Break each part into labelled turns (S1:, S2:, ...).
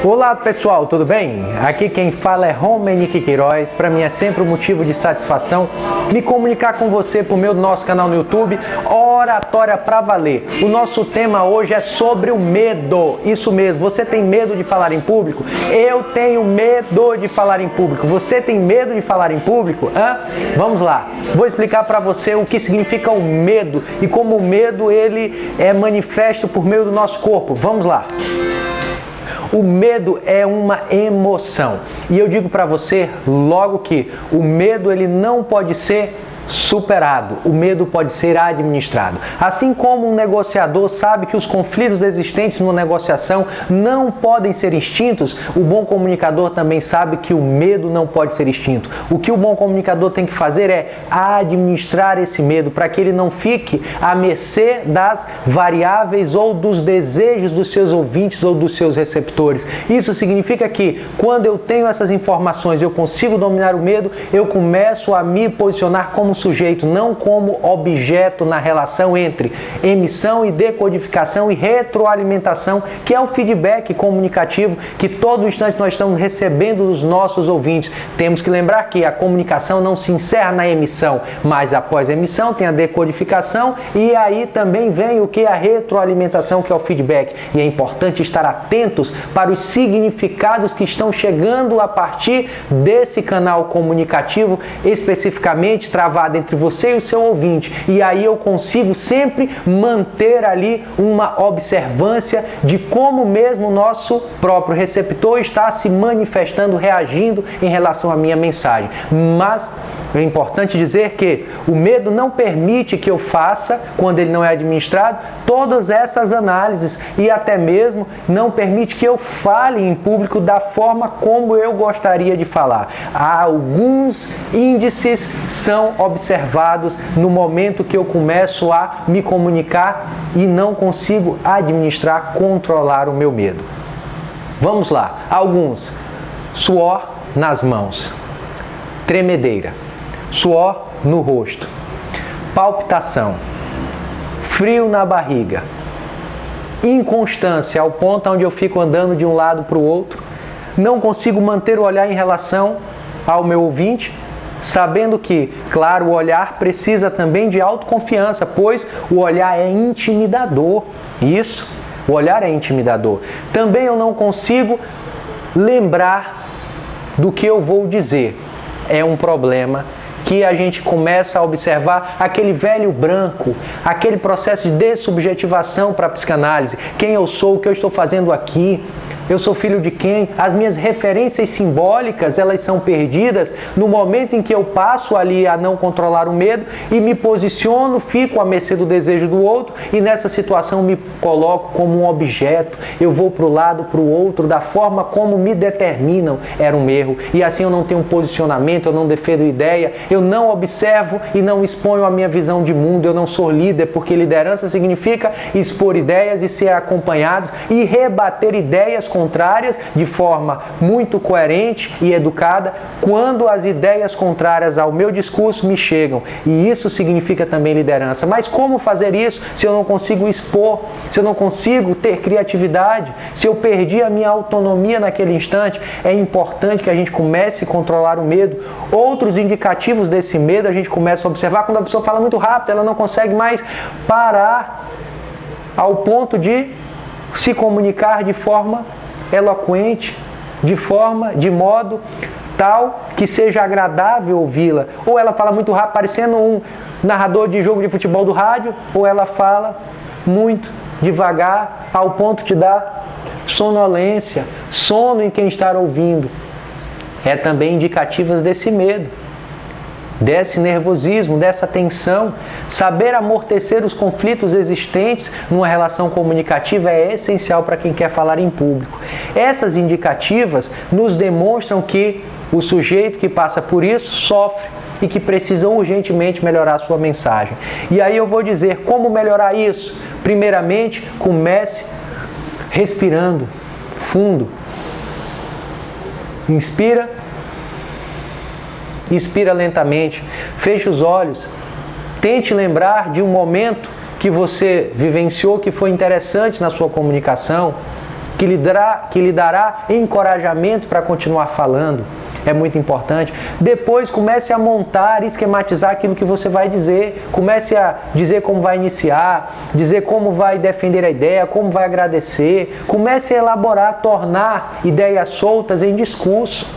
S1: Olá pessoal, tudo bem? Aqui quem fala é Romenick Queiroz. Para mim é sempre um motivo de satisfação me comunicar com você por meio do nosso canal no YouTube, Oratória pra Valer. O nosso tema hoje é sobre o medo. Isso mesmo, você tem medo de falar em público? Eu tenho medo de falar em público. Você tem medo de falar em público? Vamos lá, vou explicar para você o que significa o medo e como o medo ele é manifesto por meio do nosso corpo. Vamos lá. O medo é uma emoção. E eu digo para você logo que o medo ele não pode ser superado, o medo pode ser administrado. Assim como um negociador sabe que os conflitos existentes numa negociação não podem ser extintos, o bom comunicador também sabe que o medo não pode ser extinto. O que o bom comunicador tem que fazer é administrar esse medo para que ele não fique à mercê das variáveis ou dos desejos dos seus ouvintes ou dos seus receptores. Isso significa que quando eu tenho essas informações, eu consigo dominar o medo, eu começo a me posicionar como sujeito, não como objeto na relação entre emissão e decodificação e retroalimentação, que é o feedback comunicativo que todo instante nós estamos recebendo dos nossos ouvintes. Temos que lembrar que a comunicação não se encerra na emissão, mas após a emissão tem a decodificação e aí também vem o que? A retroalimentação, que é o feedback. E é importante estar atentos para os significados que estão chegando a partir desse canal comunicativo, especificamente travado entre você e o seu ouvinte, e aí eu consigo sempre manter ali uma observância de como mesmo o nosso próprio receptor está se manifestando, reagindo em relação à minha mensagem. Mas é importante dizer que o medo não permite que eu faça, quando ele não é administrado, todas essas análises e até mesmo não permite que eu fale em público da forma como eu gostaria de falar. Alguns índices são observados no momento que eu começo a me comunicar e não consigo administrar, controlar o meu medo. Vamos lá, alguns: suor nas mãos, tremedeira, suor no rosto, palpitação, frio na barriga, inconstância ao ponto onde eu fico andando de um lado para o outro, não consigo manter o olhar em relação ao meu ouvinte, sabendo que, claro, o olhar precisa também de autoconfiança, pois o olhar é intimidador. Isso, o olhar é intimidador. Também eu não consigo lembrar do que eu vou dizer. É um problema que a gente começa a observar aquele velho branco, aquele processo de dessubjetivação para a psicanálise. Quem eu sou, o que eu estou fazendo aqui, eu sou filho de quem? As minhas referências simbólicas, elas são perdidas no momento em que eu passo ali a não controlar o medo e me posiciono, fico à mercê do desejo do outro e nessa situação me coloco como um objeto. Eu vou para o lado, para o outro, da forma como me determinam. Era um erro. E assim eu não tenho um posicionamento, eu não defendo ideia, eu não observo e não exponho a minha visão de mundo, eu não sou líder, porque liderança significa expor ideias e ser acompanhados e rebater ideias contrárias de forma muito coerente e educada quando as ideias contrárias ao meu discurso me chegam. E isso significa também liderança. Mas como fazer isso se eu não consigo expor, se eu não consigo ter criatividade, se eu perdi a minha autonomia naquele instante? É importante que a gente comece a controlar o medo. Outros indicativos desse medo a gente começa a observar quando a pessoa fala muito rápido, ela não consegue mais parar ao ponto de se comunicar de forma eloquente, de modo tal que seja agradável ouvi-la. Ou ela fala muito rápido, parecendo um narrador de jogo de futebol do rádio, ou ela fala muito devagar, ao ponto de dar sonolência, sono em quem está ouvindo. É também indicativas desse medo, desse nervosismo, dessa tensão. Saber amortecer os conflitos existentes numa relação comunicativa é essencial para quem quer falar em público. Essas indicativas nos demonstram que o sujeito que passa por isso sofre e que precisa urgentemente melhorar a sua mensagem. E aí eu vou dizer como melhorar isso. Primeiramente, comece respirando fundo. Inspira. Expira lentamente, feche os olhos, tente lembrar de um momento que você vivenciou que foi interessante na sua comunicação, que lhe dará encorajamento para continuar falando. É muito importante. Depois comece a montar, esquematizar aquilo que você vai dizer. Comece a dizer como vai iniciar, dizer como vai defender a ideia, como vai agradecer. Comece a elaborar, tornar ideias soltas em discurso.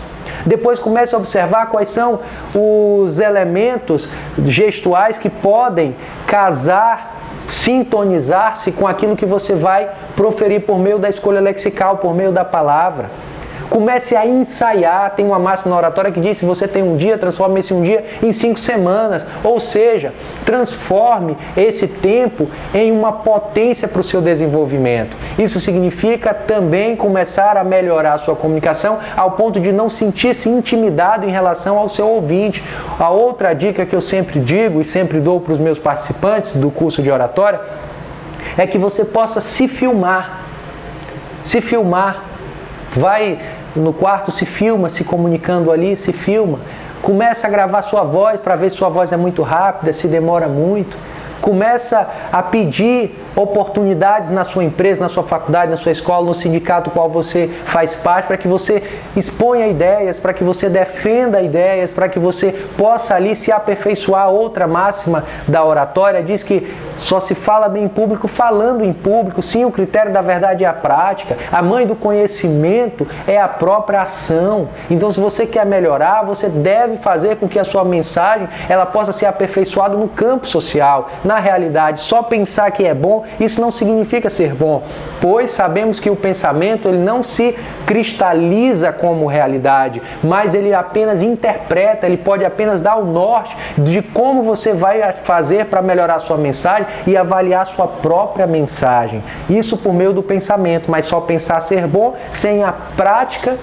S1: Depois comece a observar quais são os elementos gestuais que podem casar, sintonizar-se com aquilo que você vai proferir por meio da escolha lexical, por meio da palavra. Comece a ensaiar. Tem uma máxima na oratória que diz: se você tem um dia, transforme esse um dia em 5 semanas. Ou seja, transforme esse tempo em uma potência para o seu desenvolvimento. Isso significa também começar a melhorar a sua comunicação ao ponto de não sentir-se intimidado em relação ao seu ouvinte. A outra dica que eu sempre digo e sempre dou para os meus participantes do curso de oratória é que você possa se filmar. Se filmar. Vai no quarto, se filma, se comunicando ali, se filma. Começa a gravar sua voz para ver se sua voz é muito rápida, se demora muito. Começa a pedir oportunidades na sua empresa, na sua faculdade, na sua escola, no sindicato qual você faz parte, para que você exponha ideias, para que você defenda ideias, para que você possa ali se aperfeiçoar. Outra máxima da oratória diz que só se fala bem em público falando em público. Sim, o critério da verdade é a prática. A mãe do conhecimento é a própria ação. Então, se você quer melhorar, você deve fazer com que a sua mensagem ela possa ser aperfeiçoada no campo social. Na realidade, só pensar que é bom, isso não significa ser bom, pois sabemos que o pensamento ele não se cristaliza como realidade, mas ele apenas interpreta, ele pode apenas dar o norte de como você vai fazer para melhorar a sua mensagem e avaliar a sua própria mensagem. Isso por meio do pensamento, mas só pensar ser bom sem a prática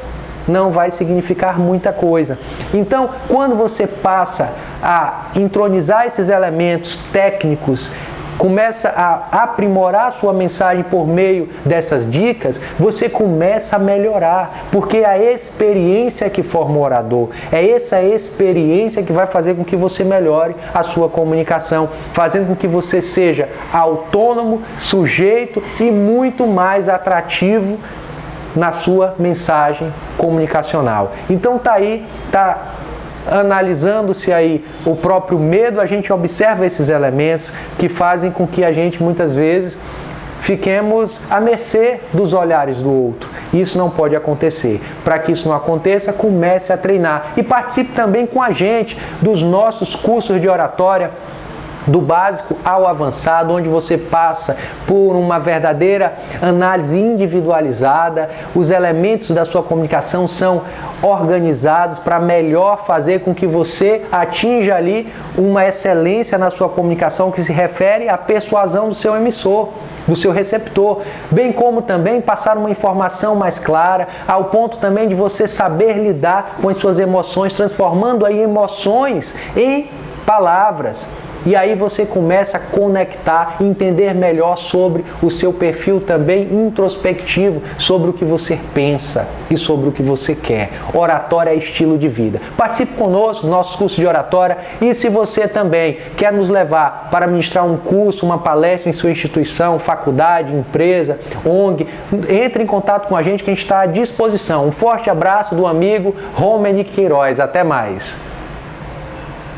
S1: não vai significar muita coisa. Então, quando você passa a entronizar esses elementos técnicos, começa a aprimorar a sua mensagem por meio dessas dicas, você começa a melhorar, porque é a experiência que forma o orador, é essa experiência que vai fazer com que você melhore a sua comunicação, fazendo com que você seja autônomo, sujeito e muito mais atrativo na sua mensagem comunicacional. Então tá analisando-se aí o próprio medo, a gente observa esses elementos que fazem com que a gente muitas vezes fiquemos à mercê dos olhares do outro. Isso não pode acontecer. Para que isso não aconteça, comece a treinar e participe também com a gente dos nossos cursos de oratória, do básico ao avançado, onde você passa por uma verdadeira análise individualizada, os elementos da sua comunicação são organizados para melhor fazer com que você atinja ali uma excelência na sua comunicação que se refere à persuasão do seu emissor, do seu receptor, bem como também passar uma informação mais clara, ao ponto também de você saber lidar com as suas emoções, transformando aí emoções em palavras. E aí você começa a conectar, entender melhor sobre o seu perfil também introspectivo, sobre o que você pensa e sobre o que você quer. Oratória é estilo de vida. Participe conosco, nossos cursos de oratória, e se você também quer nos levar para ministrar um curso, uma palestra em sua instituição, faculdade, empresa, ONG, entre em contato com a gente que a gente está à disposição. Um forte abraço do amigo Romenick Queiroz. Até mais!